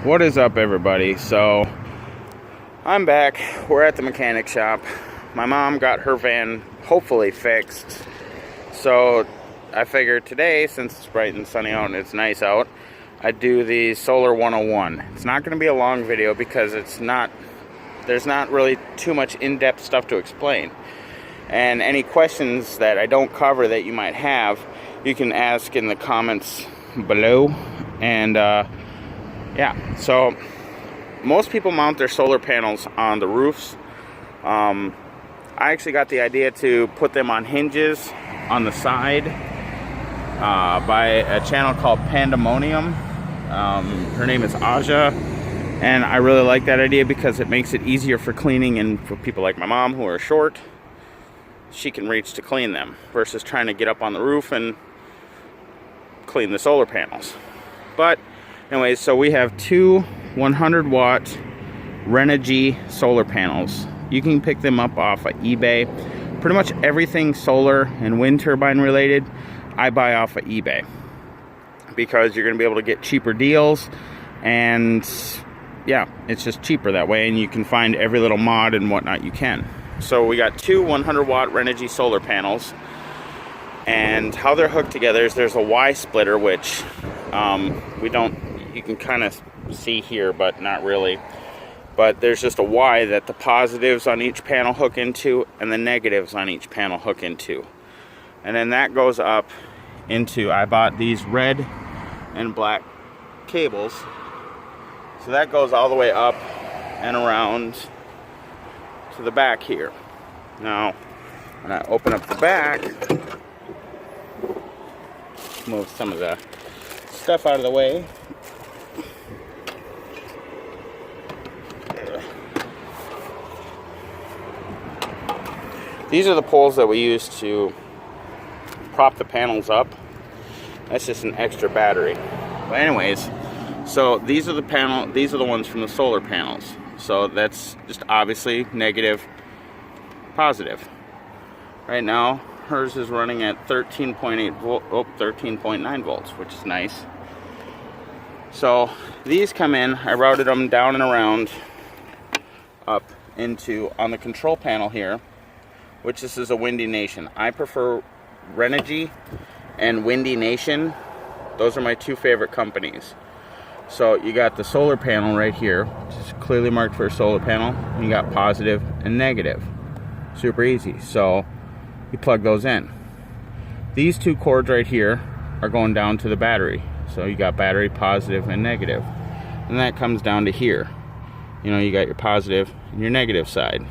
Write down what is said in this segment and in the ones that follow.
What is up, everybody? So I'm back. We're at the mechanic shop. My mom got her van hopefully fixed, so I figured today, since it's bright and sunny out and it's nice out, I'd do the Solar 101. It's not going to be a long video because there's not really too much in-depth stuff to explain. And any questions that I don't cover that you might have, you can ask in the comments below. And yeah, so most people mount their solar panels on the roofs. I actually got the idea to put them on hinges on the side by a channel called Pandemonium. Her name is Aja, and I really like that idea because it makes it easier for cleaning, and for people like my mom who are short, she can reach to clean them versus trying to get up on the roof and clean the solar panels. But anyways, so we have two 100-watt Renogy solar panels. You can pick them up off of eBay. Pretty much everything solar and wind turbine related, I buy off of eBay, because you're going to be able to get cheaper deals, and yeah, it's just cheaper that way, and you can find every little mod and whatnot you can. So we got two 100-watt Renogy solar panels, and how they're hooked together is there's a Y splitter, which you can kind of see here, but not really. But there's just a Y that the positives on each panel hook into, and the negatives on each panel hook into. And then that goes up into, I bought these red and black cables. So that goes all the way up and around to the back here. Now, when I open up the back, move some of the stuff out of the way. These are the poles that we use to prop the panels up. That's just an extra battery. But anyways, so these are the ones from the solar panels. So that's just obviously negative, positive. Right now, hers is running at 13.9 volts, which is nice. So these come in, I routed them down and around up into, on the control panel here, which this is a Windy Nation. I prefer Renogy and Windy Nation. Those are my two favorite companies. So you got the solar panel right here, which is clearly marked for a solar panel. And you got positive and negative. Super easy. So you plug those in. These two cords right here are going down to the battery. So you got battery positive and negative. And that comes down to here. You know, you got your positive and your negative side.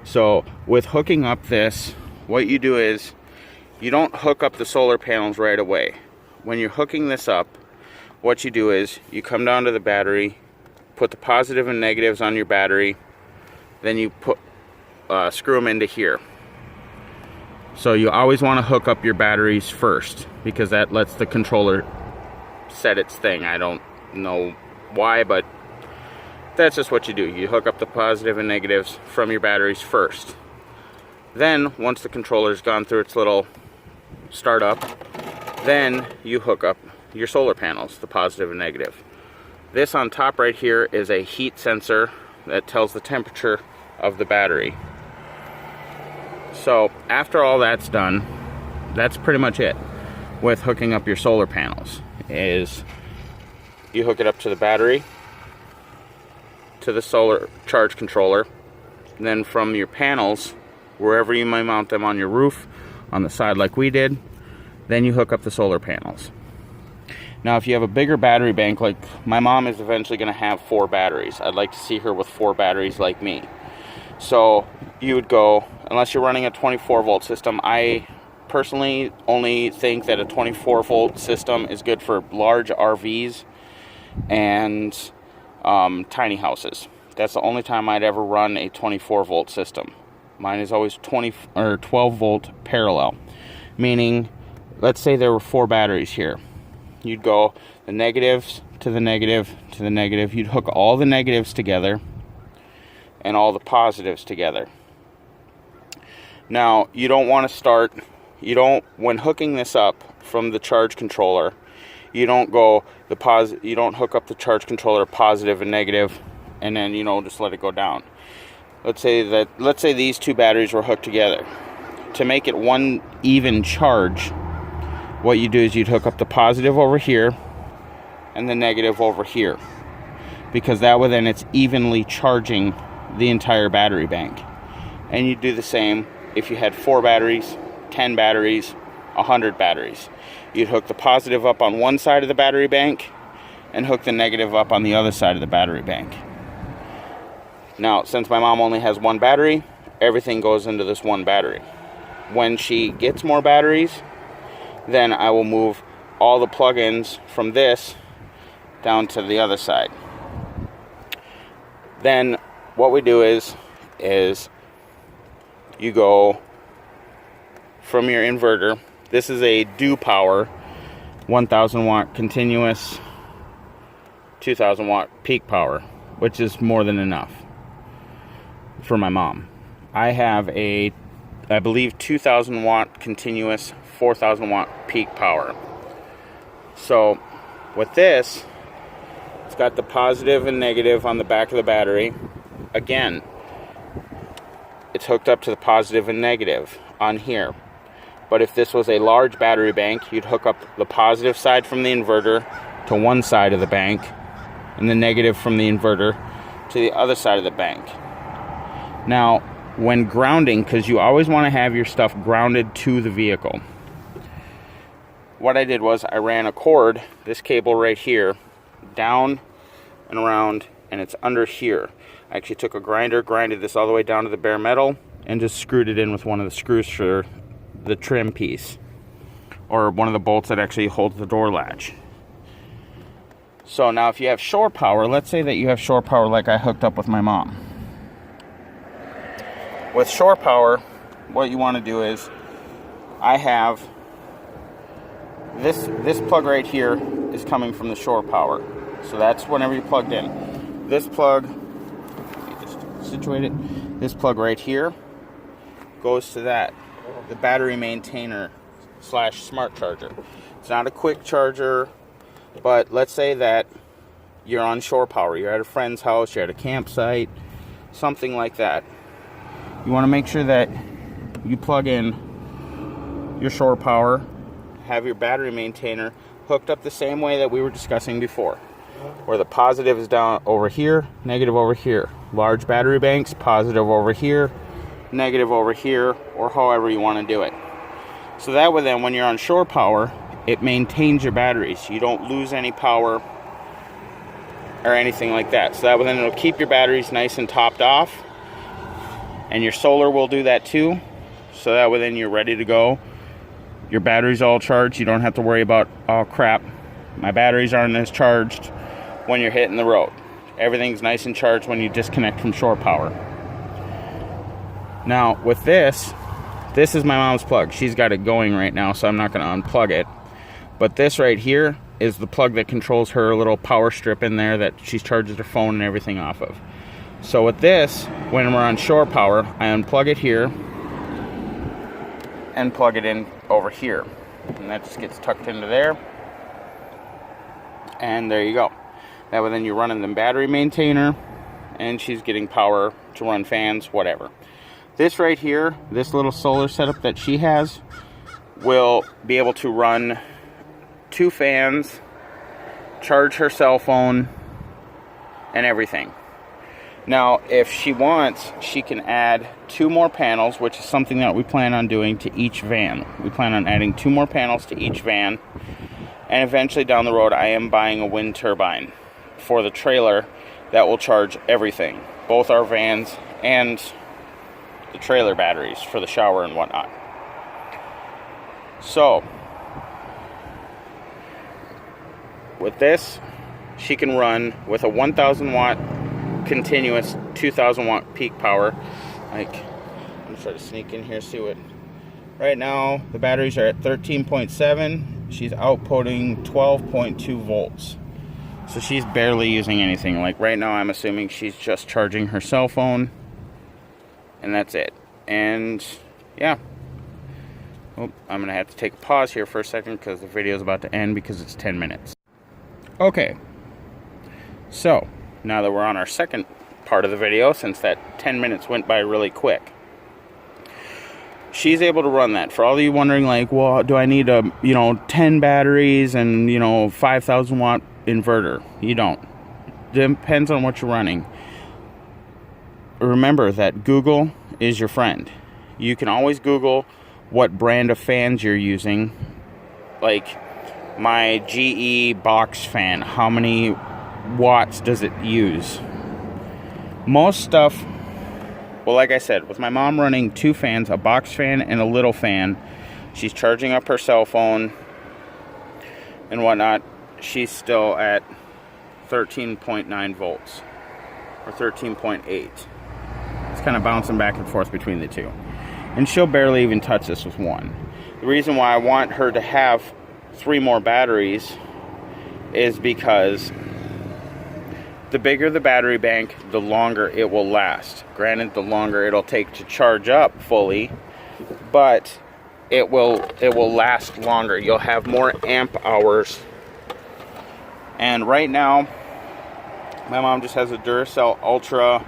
So with hooking up this, what you do is you don't hook up the solar panels right away. When you're hooking this up, what you do is you come down to the battery, put the positive and negatives on your battery, then you screw them into here. So you always want to hook up your batteries first, because that lets the controller set its thing. I don't know why, but that's just what you do. You hook up the positive and negatives from your batteries first. Then, once the controller's gone through its little startup, then you hook up your solar panels, the positive and negative. This on top right here is a heat sensor that tells the temperature of the battery. So, after all that's done, that's pretty much it with hooking up your solar panels. Is you hook it up to the battery, to the solar charge controller, and then from your panels, wherever you might mount them, on your roof, on the side like we did, then you hook up the solar panels. Now if you have a bigger battery bank, like my mom is eventually going to have 4 batteries. I'd like to see her with 4 batteries like me. So you would go, unless you're running a 24 volt system, I personally only think that a 24 volt system is good for large RVs and tiny houses. That's the only time I'd ever run a 24 volt system. Mine is always 12 volt parallel, meaning, let's say there were 4 batteries here. You'd go the negatives to the negative to the negative. You'd hook all the negatives together and all the positives together. Now, you don't want to start, when hooking this up from the charge controller, You don't you don't hook up the charge controller positive and negative and then, just let it go down. Let's say these two batteries were hooked together. To make it one even charge, what you do is you'd hook up the positive over here and the negative over here, because that way then it's evenly charging the entire battery bank. And you do the same if you had 4 batteries, 10 batteries, 100 batteries. You'd hook the positive up on one side of the battery bank and hook the negative up on the other side of the battery bank. Now, since my mom only has one battery, everything goes into this one battery. When she gets more batteries, then I will move all the plug-ins from this down to the other side. Then what we do is you go from your inverter. This is a Power 1000 watt continuous, 2000 watt peak power, which is more than enough for my mom. I have I believe 2000 watt continuous, 4000 watt peak power. So with this, it's got the positive and negative on the back of the battery. Again, it's hooked up to the positive and negative on here. But if this was a large battery bank, you'd hook up the positive side from the inverter to one side of the bank and the negative from the inverter to the other side of the bank. Now, when grounding, because you always want to have your stuff grounded to the vehicle, what I did was I ran a cord, this cable right here, down and around, and it's under here. I actually took a grinder, grinded this all the way down to the bare metal, and just screwed it in with one of the screws for the trim piece, or one of the bolts that actually holds the door latch. So now if you have shore power, let's say that you have shore power like I hooked up with my mom. With shore power, what you want to do is, I have this plug right here is coming from the shore power. So that's whenever you plugged in. This plug, let me just situate it. This plug right here goes to that, the battery maintainer / smart charger. It's not a quick charger, but let's say that you're on shore power. You're at a friend's house, you're at a campsite, something like that. You want to make sure that you plug in your shore power, have your battery maintainer hooked up the same way that we were discussing before, where the positive is down over here, negative over here. Large battery banks, positive over here, negative over here, or however you want to do it. So that way then when you're on shore power, it maintains your batteries. You don't lose any power or anything like that. So that way then it'll keep your batteries nice and topped off. And your solar will do that too. So that way then you're ready to go. Your battery's all charged. You don't have to worry about, oh crap, my batteries aren't as charged when you're hitting the road. Everything's nice and charged when you disconnect from shore power. Now with this is my mom's plug. She's got it going right now, so I'm not going to unplug it. But this right here is the plug that controls her little power strip in there that she charges her phone and everything off of. So with this, when we're on shore power, I unplug it here and plug it in over here. And that just gets tucked into there. And there you go. That way then you're running the battery maintainer and she's getting power to run fans, whatever. This right here, this little solar setup that she has, will be able to run 2 fans, charge her cell phone, and everything. Now, if she wants, she can add 2 more panels, which is something that we plan on doing to each van. We plan on adding 2 more panels to each van. And eventually down the road, I am buying a wind turbine for the trailer that will charge everything. Both our vans and the trailer batteries for the shower and whatnot. So, with this, she can run with a 1000 watt continuous 2000 watt peak power. Like, I'm gonna try to sneak in here, see what. Right now the batteries are at 13.7. she's outputting 12.2 volts, so she's barely using anything. Like right now I'm assuming she's just charging her cell phone and that's it. And yeah, Oh, I'm gonna have to take a pause here for a second because the video is about to end because it's 10 minutes. Okay, so now that we're on our second part of the video, since that 10 minutes went by really quick, she's able to run that. For all of you wondering, like, well, do I need a 10 batteries and 5,000 watt inverter? You don't. Depends on what you're running. Remember that Google is your friend. You can always Google what brand of fans you're using. Like my GE box fan, how many watts does it use? Most stuff, well, like I said, with my mom running 2 fans, a box fan and a little fan, she's charging up her cell phone and whatnot, she's still at 13.9 volts or 13.8. It's kind of bouncing back and forth between the two. And she'll barely even touch this with one. The reason why I want her to have 3 more batteries is because the bigger the battery bank, the longer it will last. Granted, the longer it'll take to charge up fully, but it will last longer. You'll have more amp hours. And right now, my mom just has a Duracell Ultra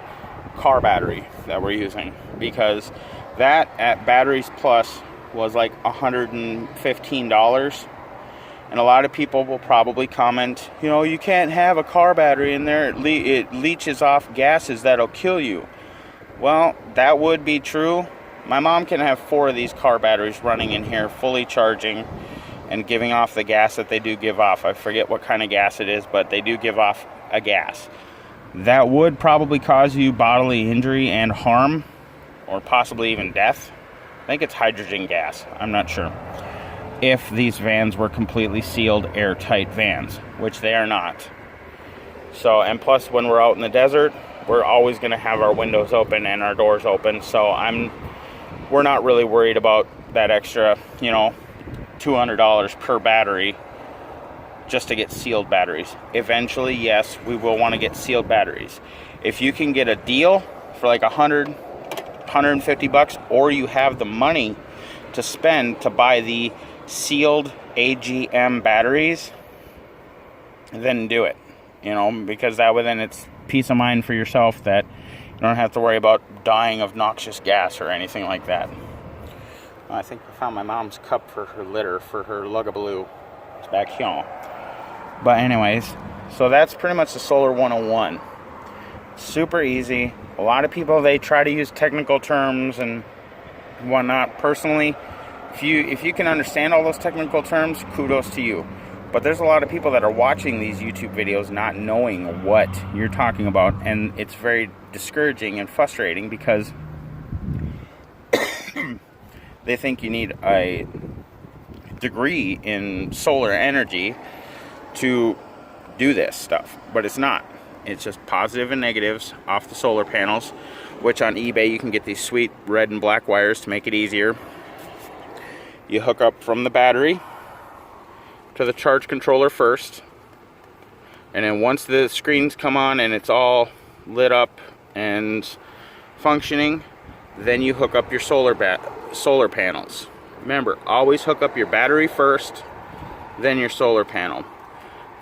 car battery that we're using, because that at Batteries Plus was like $115. And a lot of people will probably comment, you can't have a car battery in there. It leaches off gases that'll kill you. Well, that would be true. My mom can have 4 of these car batteries running in here, fully charging and giving off the gas that they do give off. I forget what kind of gas it is, but they do give off a gas. That would probably cause you bodily injury and harm, or possibly even death. I think it's hydrogen gas. I'm not sure. If these vans were completely sealed, airtight vans, which they are not. So, and plus when we're out in the desert, we're always going to have our windows open and our doors open. So we're not really worried about that extra, $200 per battery just to get sealed batteries. Eventually, yes, we will want to get sealed batteries. If you can get a deal for like $150, or you have the money to spend to buy the sealed AGM batteries, then do it, because that way then it's peace of mind for yourself that you don't have to worry about dying of noxious gas or anything like that. I think I found my mom's cup for her litter for her Lugabaloo. It's back here. But anyways, so that's pretty much the Solar 101. Super easy. A lot of people, they try to use technical terms and whatnot. Personally, if you can understand all those technical terms, kudos to you. But there's a lot of people that are watching these YouTube videos not knowing what you're talking about, and it's very discouraging and frustrating because they think you need a degree in solar energy to do this stuff, but it's not. It's just positive and negatives off the solar panels, which on eBay you can get these sweet red and black wires to make it easier. You hook up from the battery to the charge controller first, and then once the screens come on and it's all lit up and functioning, then you hook up your solar panels. Remember, always hook up your battery first, then your solar panel.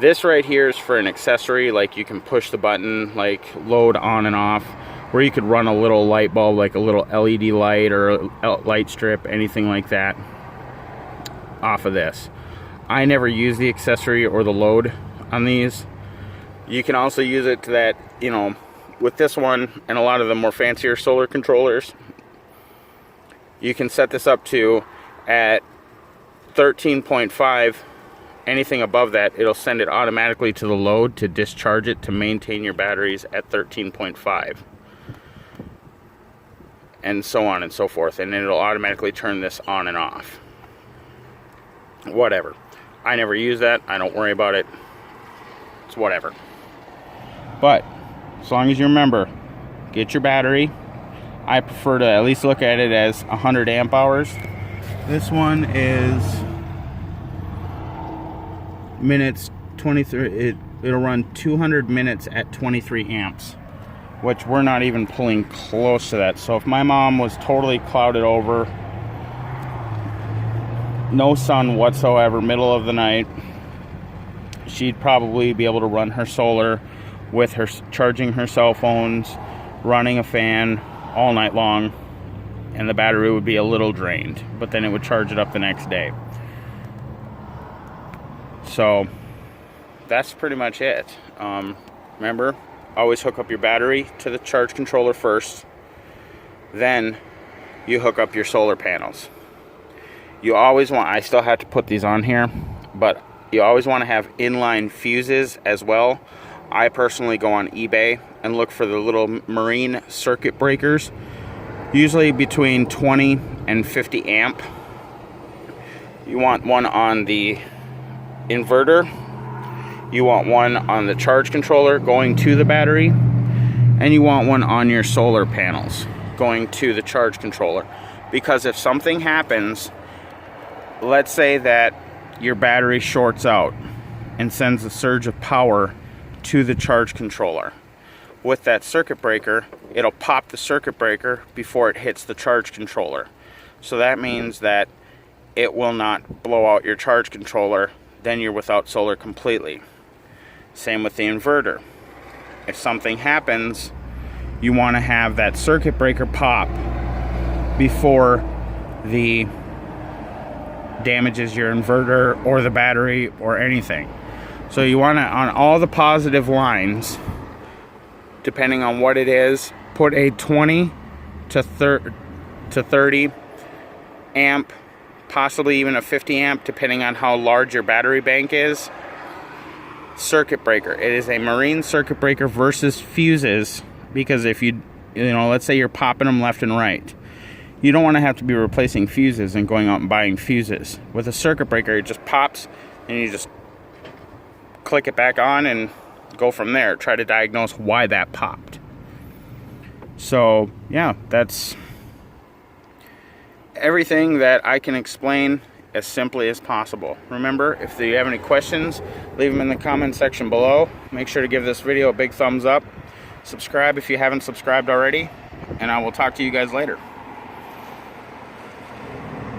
This right here is for an accessory, like you can push the button, like load on and off, where you could run a little light bulb, like a little LED light or a light strip, anything like that, off of this. I never use the accessory or the load on these. You can also use it to that, with this one and a lot of the more fancier solar controllers, you can set this up to at 13.5. Anything above that, it'll send it automatically to the load to discharge it to maintain your batteries at 13.5. And so on and so forth. And then it'll automatically turn this on and off. Whatever. I never use that. I don't worry about it. It's whatever. But as long as you remember, get your battery. I prefer to at least look at it as 100 amp hours. This one is minutes 23. It'll run 200 minutes at 23 amps, which we're not even pulling close to that. So if my mom was totally clouded over no sun whatsoever, middle of the night, she'd probably be able to run her solar with her charging her cell phones, running a fan all night long, and the battery would be a little drained, but then it would charge it up the next day. So that's pretty much it. Remember, always hook up your battery to the charge controller first, then you hook up your solar panels. You always want, I still have to put these on here, but you always want to have inline fuses as well. I personally go on eBay and look for the little marine circuit breakers, usually between 20 and 50 amp. You want one on the inverter, you want one on the charge controller going to the battery, and you want one on your solar panels going to the charge controller. Because if something happens, let's say that your battery shorts out and sends a surge of power to the charge controller. With that circuit breaker, it'll pop the circuit breaker before it hits the charge controller. So that means that it will not blow out your charge controller, then you're without solar completely. Same with the inverter. If something happens, you want to have that circuit breaker pop before the damages your inverter or the battery or anything. So you want to, on all the positive lines, depending on what it is, put a 20 to 30 amp, possibly even a 50 amp, depending on how large your battery bank is, circuit breaker. It is a marine circuit breaker versus fuses, because if you know, let's say you're popping them left and right, you don't want to have to be replacing fuses and going out and buying fuses. With a circuit breaker, it just pops and you just click it back on and go from there. Try to diagnose why that popped. So yeah, that's everything that I can explain as simply as possible. Remember, if you have any questions, leave them in the comment section below. Make sure to give this video a big thumbs up. Subscribe if you haven't subscribed already, and I will talk to you guys later.